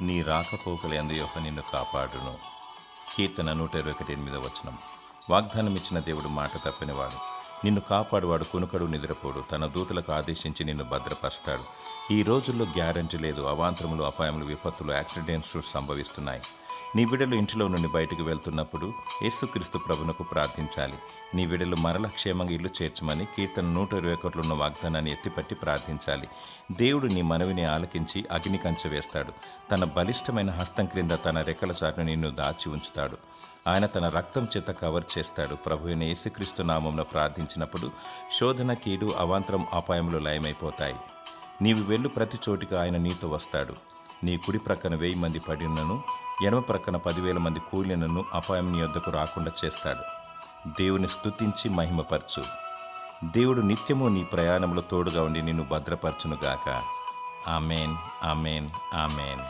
నీ రాకపోకలందు యెహోవా నిన్ను కాపాడును. కీర్తన 121:8. వాగ్దానం ఇచ్చిన దేవుడు మాట తప్పినవాడు. నిన్ను కాపాడువాడు కునుకడు నిద్రపోడు. తన దూతలకు ఆదేశించి నిన్ను భద్రపరుస్తాడు. ఈ రోజుల్లో గ్యారంటీ లేదు. అవాంతరములు, అపాయములు, విపత్తులు, యాక్సిడెంట్స్ సంభవిస్తున్నాయి. నీ బిడ్డలు ఇంటిలో నుండి బయటకు వెళ్తున్నప్పుడు యేసుక్రీస్తు ప్రభునకు ప్రార్థించాలి. నీ బిడ్డలు మరల క్షేమంగా ఇల్లు చేర్చమని కీర్తన 121 ఉన్న వాగ్దానాన్ని ఎత్తిపట్టి ప్రార్థించాలి. దేవుడు నీ మనవిని ఆలకించి అగ్ని కంచె వేస్తాడు. తన బలిష్టమైన హస్తం క్రింద తన రెక్కల చాటును నిన్ను దాచి ఉంచుతాడు. ఆయన తన రక్తం చేత కవర్ చేస్తాడు. ప్రభువైన యేసుక్రీస్తు నామమున ప్రార్థించినప్పుడు శోధన, కీడు, అవాంతరం, అపాయములు లయమైపోతాయి. నీవు వెళ్ళు ప్రతి చోటికి ఆయన నీతో వస్తాడు. నీ కుడి ప్రక్కన 1000 మంది పడినను, ఎడమ ప్రక్కన 10,000 మంది కూలినను అపాయం నీ యొద్దకు రాకుండా చేస్తాడు. దేవుని స్తుతించి మహిమపరచు. దేవుడు నిత్యము నీ ప్రయాణంలో తోడుగా ఉండి నిన్ను భద్రపరచునుగాక. Amen, amen, amen.